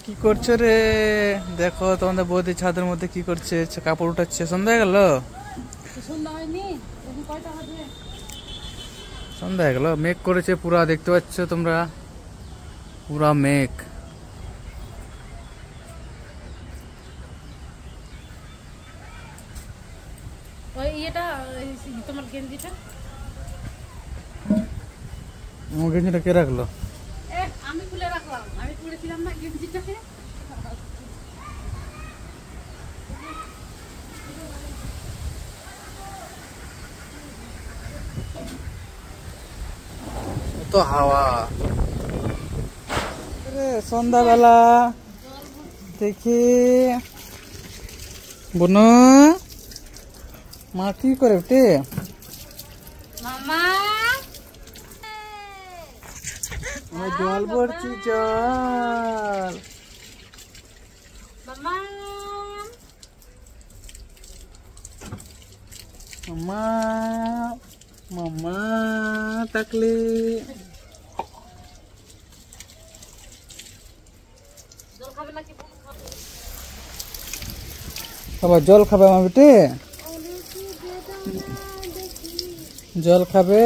কি করছো রে? দেখো তোমাদের বৌদি ছাদের মধ্যে কি করছে, কাপড় উঠাচ্ছে। সন্ধ্যা গেল, সন্ধ্যা গেল, মেঘ করেছে পুরা, দেখতে পাচ্ছ তোমরা, পুরা মেঘ। আমার গেঞ্জিটা কে রাখলো? আমি খুলে রাখলাম, আমি খুলেছিলাম না গেঞ্জিটাকে। তো হাওয়া সন্ধ্যাবেলা দেখি বনু মা কি করে উঠে মামা জল ভরছি, জল। মামা মামা মামা তাকলি জল খাবে নাকি? আবার জল খাবে আমার বেটে, জল খাবে।